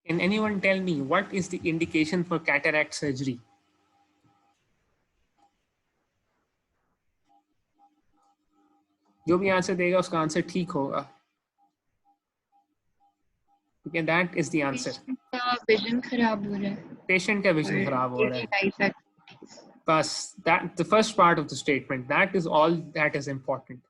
Can anyone tell me what is the indication for cataract surgery? जो भी answer देगा उसका आंसर ठीक होगा. ठीक है, that is the answer. Patient का विजन खराब हो रहा है. पेशेंट का विजन खराब हो रहा है. बस, that the first part of the statement, that is all that is important.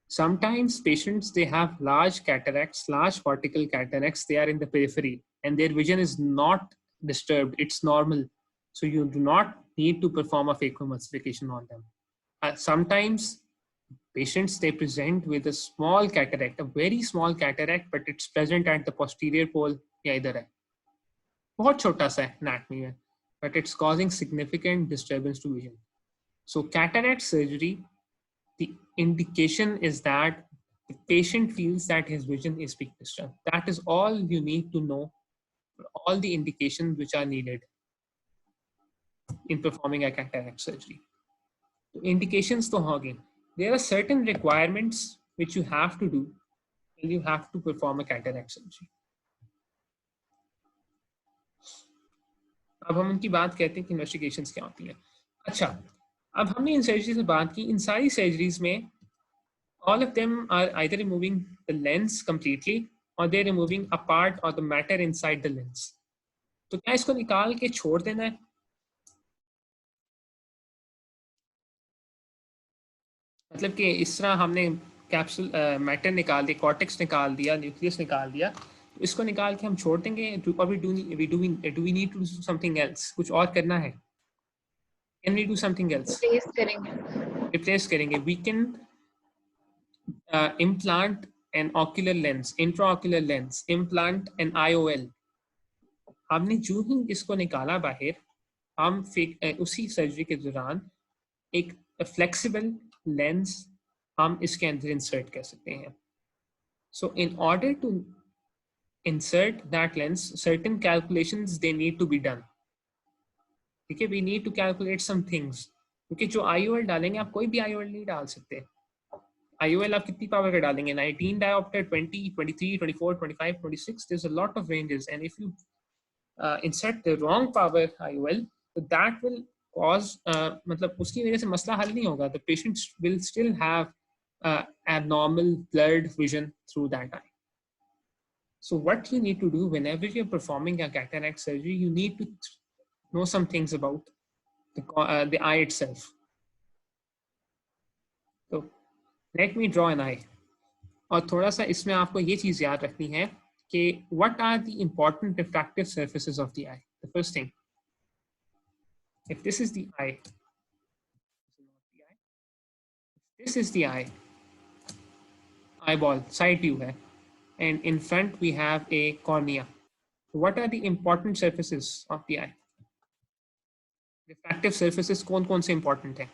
Sometimes patients, they have large cataracts, large cortical cataracts, they are in the periphery and their vision is not disturbed, it's normal. So you do not need to perform a phacoemulsification on them. Sometimes patients, they present with a small cataract, a very small cataract, but it's present at the posterior pole या इधर है, बहुत छोटा सा है anatomy में, but it's causing significant disturbance to vision. So cataract surgery, the indication is that the patient feels that his vision is being disturbed. That is all you need to know, all the indications which are needed in performing a cataract surgery. So indications to hoge. There are certain requirements which you have to do when you have to perform a cataract surgery. अब हम उनकी बात कहते हैं कि investigations क्या होती हैं. अच्छा, अब हमने इन सर्जरीज में बात की. इन सारी सर्जरीज में all of them are either removing the lens completely or they're removing a part or the matter inside the lens. तो क्या इसको निकाल के छोड़ देना है? मतलब कि इस तरह हमने कैप्सूल मैटर निकाल दिया, कॉर्टेक्स निकाल दिया, न्यूक्लियस निकाल दिया, तो इसको निकाल के हम छोड़ देंगे, और we need to do something else, कुछ और करना है? Can we do something else? Replace करेंगे. We can implant an ocular lens, intraocular lens, implant an IOL. हमने जो ही इसको निकाला बाहर, हम उसी सर्जरी के दौरान एक फ्लेक्सिबल लेंस हम इसके अंदर इंसर्ट कर सकते हैं. So in order to insert that lens, certain calculations they need to be done. ठीक है, we need to calculate some things. क्योंकि जो IOL डालेंगे, आप कोई भी IOL नहीं डाल सकते. IOL आप कितनी पावर का डालेंगे? 19 diopter, 20, 23, 24, 25, 26. There's a lot of ranges, and if you insert the wrong power IOL, so that will cause मतलब उसकी वजह से मसला हल नहीं होगा. The patient will still have abnormal blurred vision through that eye. So what you need to do whenever you're performing a cataract surgery, you need to know some things about the eye itself. So let me draw an eye. और थोड़ा सा इसमें आपको ये चीज याद रखनी है कि what are the important refractive surfaces of the eye? The first thing, if this is the eye, this is the eye, eyeball, side view hai, and in front we have a cornea. What are the important surfaces of the eye? Refractive surfaces कौन-कौन से important हैं?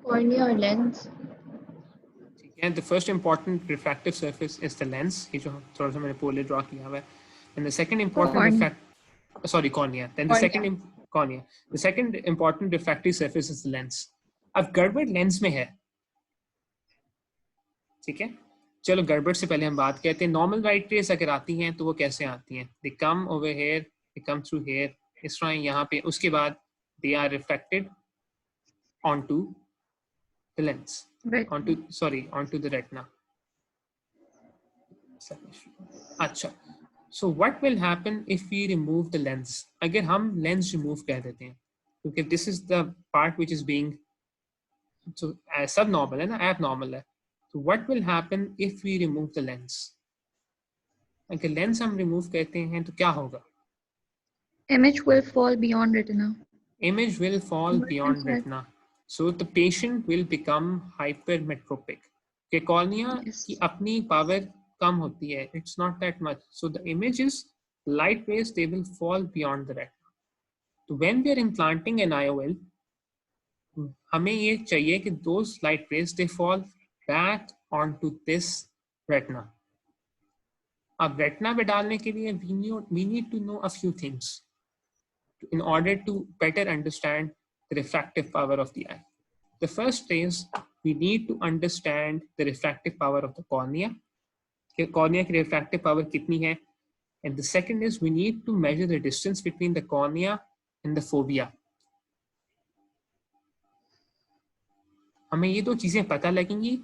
Cornea or lens. And the first important refractive surface is the lens. ये जो थोड़ा सा मैंने पोले draw किया हुआ है. And the second important cornea. Then the second cornea. The second important refractive surface is the lens. अब गड़बड़ लेंस में है, ठीक है? चलो गड़बड़ से पहले हम बात करते हैं. नॉर्मल लाइट रेज अगर आती हैं तो वो कैसे आती हैं? They come over here, they come through here, इस तरह यहाँ पे. उसके बाद they are reflected onto the lens. Onto the retina. अच्छा, so what will happen if we remove the lens? अगर हम lens remove कर देते हैं, क्योंकि this is the part which is being so subnormal है ना, abnormal है. So what will happen if we remove the lens? अगर lens हम remove करते हैं तो क्या होगा? Image will fall beyond retina. Image will fall beyond retina. So the patient will become hypermetropic. कि कॉर्निया की अपनी पावर कम होती है. It's not that much. So the images, light rays, they will fall beyond the retina. So when we are implanting an IOL, हमें ये चाहिए कि those light rays, they fall back onto this retina. अब retina पे डालने के लिए we need to know a few things in order to better understand the refractive power of the eye. The first is we need to understand the refractive power of the cornea, कि cornea की refractive power कितनी है, and the second is we need to measure the distance between the cornea and the fovea. हमें ये दो चीजें पता लगेंगी,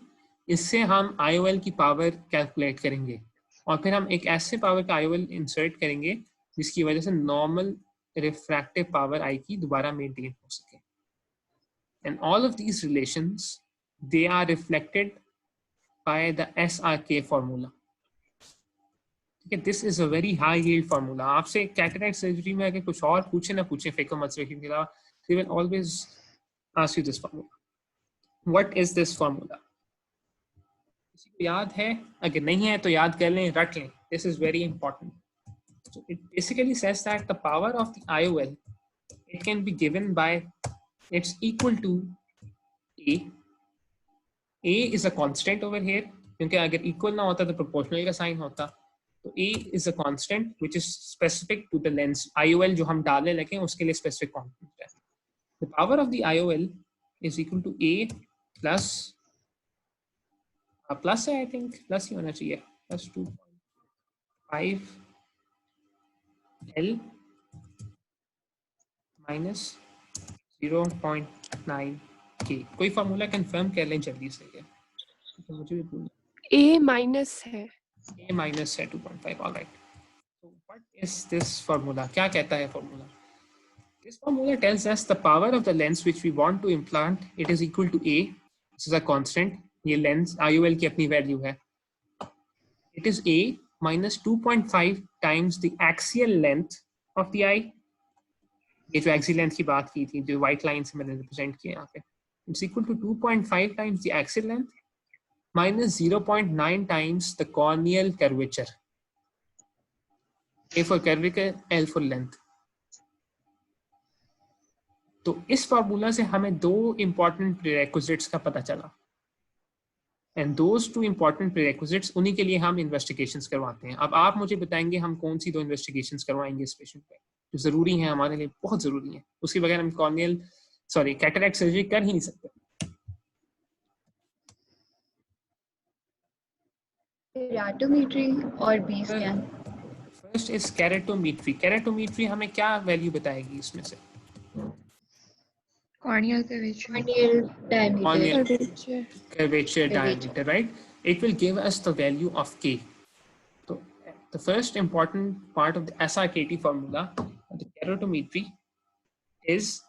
इससे हम IOL की पावर कैलकुलेट करेंगे और फिर हम एक ऐसे पावर का IOL इंसर्ट करेंगे जिसकी वजह से नॉर्मल रिफ्रैक्टिव पावर आई की दोबारा मेंटेन हो सके. And all of these relations, they are reflected by the SRK formula. ठीक है, this is a very high yield formula. आपसे कैटरेक्ट सर्जरी में अगर कुछ और पूछे ना पूछे फिक्र मसले के अलावा, they will always ask you this formula. What is this formula? किसी को याद है? अगर नहीं है तो याद कर लें, रट लें. This is very important. So it basically says that the power of the IOL, it can be given by, it's equal to A. A is a constant over here, क्योंकि अगर equal ना होता तो proportional का sign होता. तो A is a constant which is specific to the lens. IOL जो हम डालने लगे उसके लिए specific constant है. The power of the IOL is equal to A plus plus है, I think plus ही होना चाहिए, plus 2.5 L minus 0.9 K. कोई फार्मूला कंफर्म कर लें जल्दी से. तो मुझे भी भूल. A माइनस है. A minus है 2.5. All right. So what is this formula? क्या कहता है formula? This formula tells us the power of the lens which we want to implant. It is equal to A. This is a constant. ये lens IOL की अपनी value है. It is A minus 2.5 times the axial length of the eye. ये जो axial length की बात की थी, जो white line से मैंने represent किया यहाँ पे. It's equal to 2.5 times the axial length minus 0.9 times the corneal curvature. A for curvature, L for length. तो इस फार्मूला से हमें दो इंपॉर्टेंट प्रीरेक्विजिट्स का पता चला. एंड दोज टू इंपॉर्टेंट प्रीरेक्विजिट्स, उन्हीं के लिए हम इन्वेस्टिगेशंस करवाते हैं. अब आप मुझे बताएंगे हम कौन सी दो इन्वेस्टिगेशंस करवाएंगे इस पेशेंट पे जो जरूरी है, हमारे लिए बहुत जरूरी है. उसके बगैर हम कैटरेक्ट सर्जरी कर ही नहीं सकते. Keratometry और B scan. First is keratometry. Keratometry हमें क्या वैल्यू बताएगी इसमें से? Corneal curvature. Corneal curvature. curvature diameter, right? It will give us the value of K. So the first important part of the SRKT formula, the keratometry, is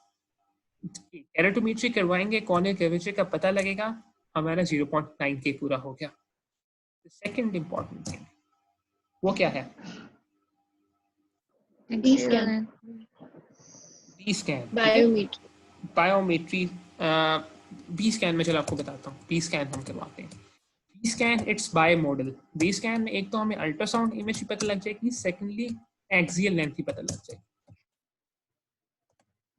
keratometry करवाएंगे, corneal curvature का पता लगेगा, हमारा 0.9 K पूरा हो गया. The second important thing, वो क्या है? B scan. B scan. Biometry. Biometry. B scan में चलो आपको बताता हूँ. बी स्कैन हम करवाते हैं. B scan it's by model. B scan में एक तो हमें अल्ट्रासाउंड इमेज ही पता लग जाएगी, सेकेंडली एक्सियल लेंथ ही पता लग जाएगी.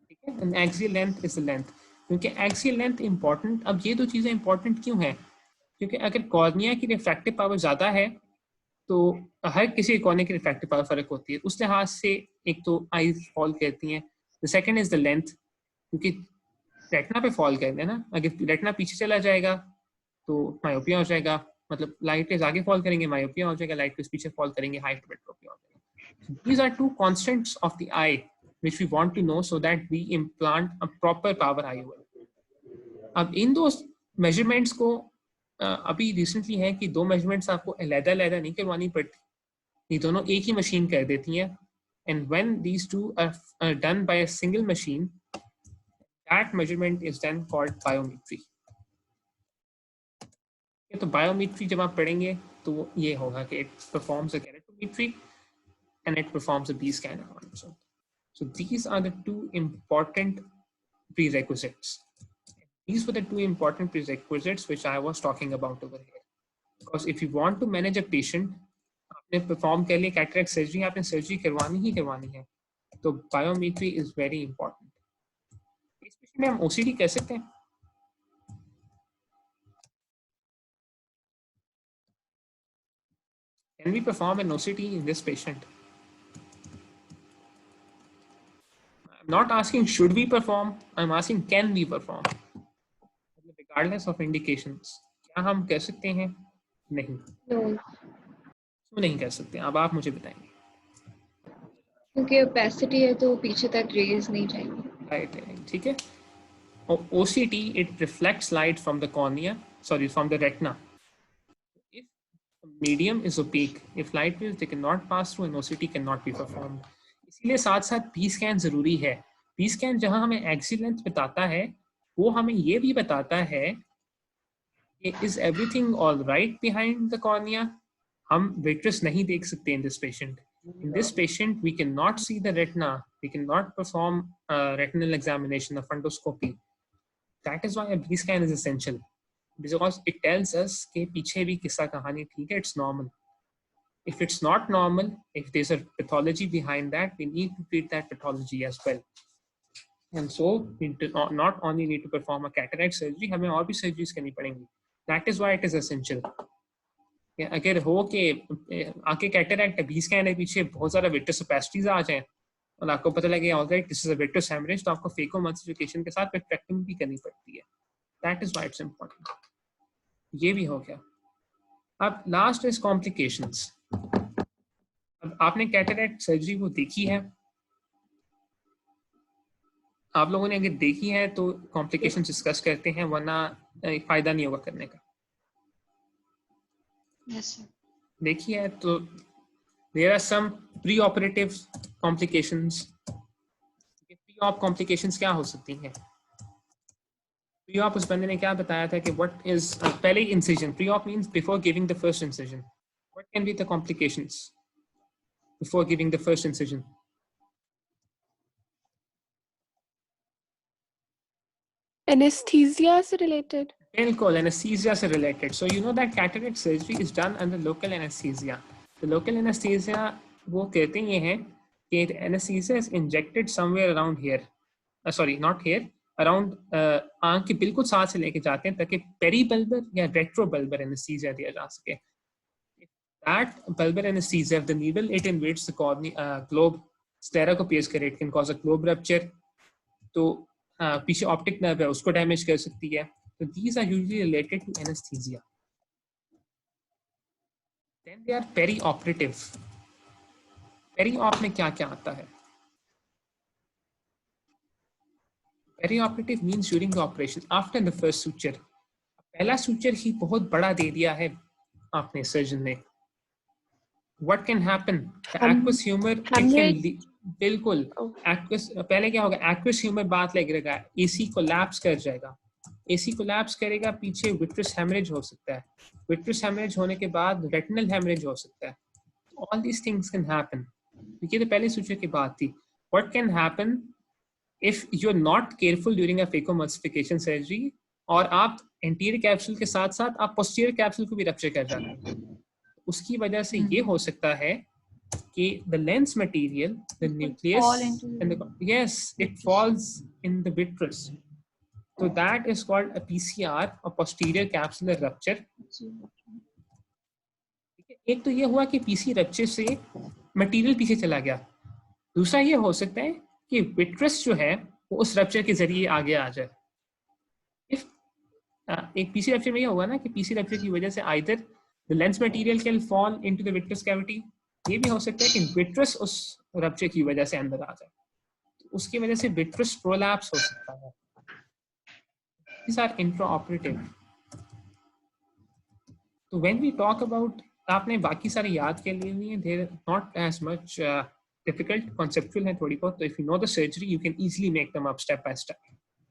ठीक है, axial length is the length, क्योंकि एक्सियल लेंथ इंपॉर्टेंट. अब ये दो चीजें इंपॉर्टेंट क्यों है? क्योंकि अगर कॉर्निया की रिफ्रैक्टिव पावर ज्यादा है तो हर किसी कॉर्निया की रिफ्रैक्टिव पावर फर्क होती है. उस लिहाज से एक तो आई फॉल करती हैं. The second is the length, क्योंकि रेटिना पे फॉल कर देना, अगर रेटिना पीछे चला जाएगा तो मायोपिया हो जाएगा, मतलब लाइट रेज आगे फॉल करेंगे मायोपिया हो जाएगा, लाइट रेज पीछे फॉल करेंगे हाइट मेट्रोपिया हो जाएगा. These are two constants of the eye which we want to know so that we implant a proper power IOL. अब इन दो मेजरमेंट्स को अभी रिसेंटली है कि दो मेजरमेंट्स आपको अलग-अलग नहीं करवानी पड़ती, ये दोनों एक ही मशीन कर देती हैं. And when these two are done by a single machine, that measurement is then called biometry. तो biometry जब आप पढ़ेंगे तो ये होगा कि it performs a keratometry and it performs a B scan on its own. So these are the two important prerequisites. These were the two important prerequisites which I was talking about over here. Because if you want to manage a patient, आपने perform कर लिया cataract surgery, आपने surgery करवानी ही करवानी है, तो biometry is very important. में हम OCD कह सकते हैं. Can we perform an OCD in this patient? I'm not asking should we perform, I'm asking can we perform. Regardless of indications, क्या हम कह सकते हैं? नहीं. No. क्यों नहीं कर सकते? अब आप मुझे बताएंगे। क्योंकि ओपेसिटी है तो पीछे तक रेज नहीं जाएंगे। राइट, ठीक है। OCT, it reflects light from the cornea, sorry, from the retina. If medium is opaque, if light waves they cannot pass through, and OCT cannot be performed. इसीलिए साथ साथ P scan जरूरी है। P scan जहां हमें axial length बताता है, वो हमें ये भी बताता है कि is everything all right behind the cornea. हम vitreous नहीं देख सकते in this patient. In this patient, we cannot see the retina. We cannot perform retinal examination, a fundoscopy. That is why a B scan is essential, because it tells us कि पीछे भी किस्सा कहानी ठीक है, it's normal. If it's not normal, if there's a pathology behind that, we need to treat that pathology as well. And so we do not only need to perform a cataract surgery, हमें और भी surgeries करनी पड़ेंगी. That is why it is essential. अगर हो के आके cataract है, बी स्कैन है, पीछे बहुत सारा विट्रस ओपेसिटीज आ जाए और आपको पता लगे alright this is a vitreous haemorrhage, तो आपको फेकोएमल्सिफिकेशन के साथ विट्रेक्टोमी भी करनी पड़ती है. That is why it's important. ये भी हो गया. अब लास्ट इज कॉम्प्लिकेशंस. अब आपने कैटरैक्ट सर्जरी को देखी है, आप लोगों ने अगर देखी है तो कॉम्प्लिकेशंस डिस्कस करते हैं, वरना फायदा नहीं होगा करने का. Yes, sir. देखिए है तो there are some pre-operative complications. Pre-op complications क्या हो सकती हैं? Pre-op उस बंदे ने क्या बताया था कि what is पहले incision. Pre-op means before giving the first incision. What can be the complications before giving the first incision? Anesthesia से related. बिल्कुल, anesthesia से related. So you know that cataract surgery is done under local anesthesia. The local anesthesia वो कहते ये हैं कि anesthesia is injected somewhere around here. Sorry, not here. Around आंख के बिल्कुल साथ से लेके जाते हैं ताकि पेरीबल्बर या रेट्रोबल्बर anesthesia दिया जा सके. That bulbar anesthesia, if the needle it invades the cornea, globe, sclera को pierce करे, it can cause a globe rupture. तो पीछे optic nerve है उसको damage कर सकती है. So these are usually related to anesthesia. Then they are perioperative. Peri-op में क्या क्या आता है? Perioperative means during the operation, after the first suture. पहला suture ही बहुत बड़ा दे दिया है आपने surgeon ने. What can happen? The aqueous humor it can बिल्कुल aqueous पहले क्या होगा? Aqueous humor बात लगेगा, AC collapse कर जाएगा. AC collapse करेगा, पीछे vitreous hemorrhage हो सकता है. Vitreous hemorrhage होने के बाद retinal hemorrhage हो सकता है. All these things can happen. ये तो पहले suture की बात थी. What can happen if you're not careful during a phacoemulsification surgery और आप anterior capsule के साथ साथ आप posterior capsule को भी rupture कर जाते हैं. उसकी वजह से ये हो सकता है कि the lens material, the nucleus, and the, yes, it falls in the vitreous. So that is called a PCR, a posterior capsular rupture. एक तो ये हुआ कि PC rupture से मटेरियल पीछे चला गया. दूसरा ये हो सकता है कि विट्रस जो है वो उस रप्चर के जरिए आगे आ जाए. इफ एक पीसी रप्चर में ये होगा ना कि पीसी रप्चर की वजह से either the lens material can fall into the vitreous cavity, ये भी हो सकता है कि विट्रस उस रप्चर की वजह से अंदर आ जाए, तो उसकी वजह से विट्रस प्रोलैप्स हो सकता है. These are intraoperative. So when we talk about, आपने बाकी सारे याद के लिए नहीं है, they're not as much difficult, conceptual है थोड़ी बहुत. तो if you know the surgery, you can easily make them up step by step.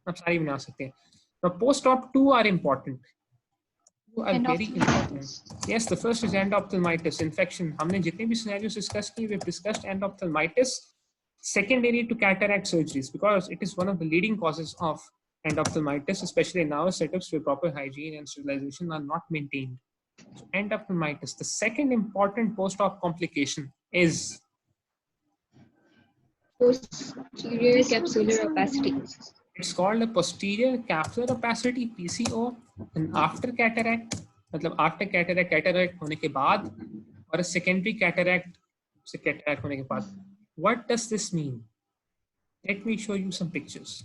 आप सारी बना सकते हैं. Now post-op 2 are important. 2 are very important. Yes, the first is endophthalmitis infection. हमने जितने भी scenarios discuss किए, we've discussed endophthalmitis secondary to cataract surgeries because it is one of the leading causes of endophthalmitis, especially in our setups where proper hygiene and sterilization are not maintained. So endophthalmitis. The second important post-op complication is posterior capsular opacity. It's called a posterior capsular opacity, PCO, and after cataract, मतलब after cataract होने के बाद, और a secondary cataract से cataract होने के बाद. What does this mean? Let me show you some pictures.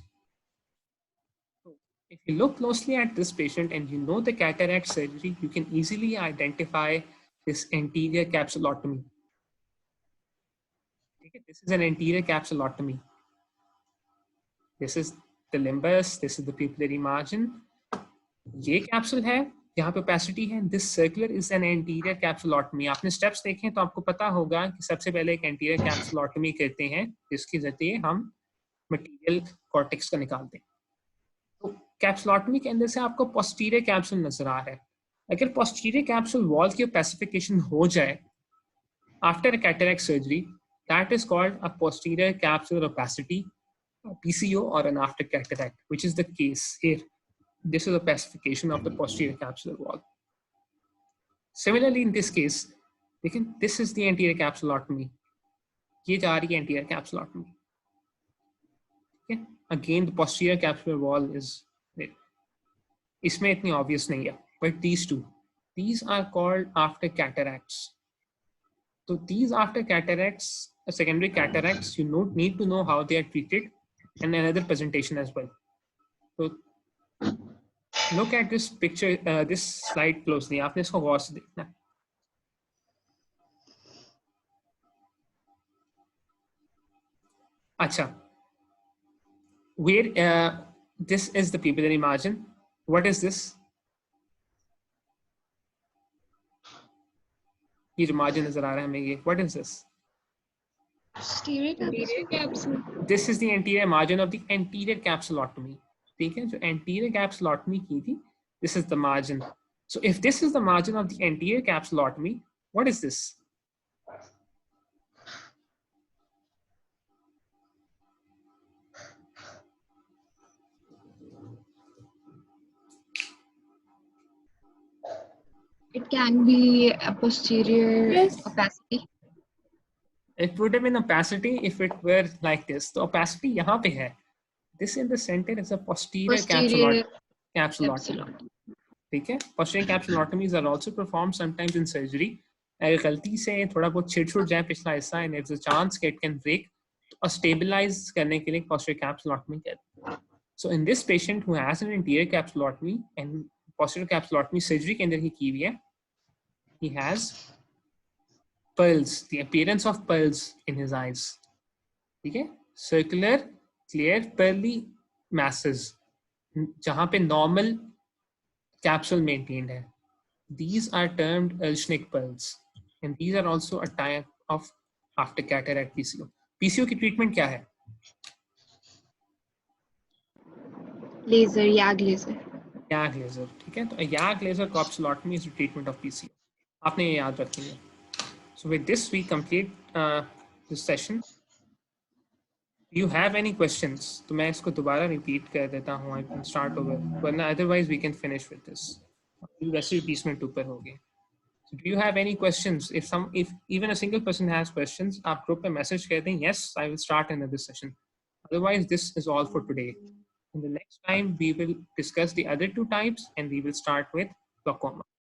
If you look closely at this patient and you know the cataract surgery, you can easily identify this anterior capsulotomy. Okay, this is an anterior capsulotomy. This is the limbus, this is the pupillary margin. ये capsule है, यहाँ पे opacity है. This circular is an anterior capsulotomy. आपने steps देखें तो आपको पता होगा कि सबसे पहले एक anterior capsulotomy करते हैं, जिसके जरिए हम material cortex का निकालते हैं. तो capsulotomy के अंदर से आपको posterior capsule नजर आ रहा है. अगर posterior capsule wall की opacification हो जाए after a cataract surgery, that is called a posterior capsular opacity, a PCO, or an after cataract, which is the case here. This is a opacification of the posterior capsular wall. Similarly, in this case, this is the anterior capsulotomy. ये जा रही है anterior capsulotomy. Okay? Again, the posterior capsular wall is there. इसमें इतनी obvious नहीं है, but these two, these are called after cataracts. So these after cataracts, secondary cataracts, you need to know how they are treated and another presentation as well. So look at this picture, this slide closely. आपने इसको गौर से देखना. अच्छा, where this is the pupillary margin. What is this? ये जो margin नजर आ रहा है हमें ये. What is this? Posterior capsule. This is the anterior margin of the anterior capsulotomy. ठीक है, जो anterior capsulotomy की थी, this is the margin. So if this is the margin of the anterior capsulotomy, what is this? It can be a posterior Yes. opacity. It would have been opacity if it were like this. The opacity यहाँ पे है. This in the center is a posterior capsulotomy. ठीक है? Posterior capsulotomies are also performed sometimes in surgery. अगर गलती से थोड़ा बहुत छिड़ जाए पिछला हिस्सा, and there's a chance that it can break, और stabilize करने के लिए posterior capsulotomy करते हैं. So in this patient who has an anterior capsulotomy and posterior capsulotomy surgery के अंदर ही की हुई है, he has pearls, the appearance of pearls in his eyes. Okay, circular, clear, pearly masses, जहाँ पे normal capsule maintained है. These are termed Elschnig pearls, and these are also a type of after cataract PCO. PCO की treatment क्या है? Laser, YAG laser. YAG laser, ठीक है? तो YAG laser capsulotomy is the treatment of PCO. आपने ये याद रखनी है. So with this, we complete this session. Do you have any questions? तो मैं इसको दोबारा repeat कर देता हूँ. I can start over. वरना otherwise we can finish with this. वैसे 20 मिनट ऊपर हो गए. So do you have any questions? If even a single person has questions, आप group पे message कर दें. Yes, I will start another session. Otherwise, this is all for today. In the next time, we will discuss the other two types, and we will start with glaucoma.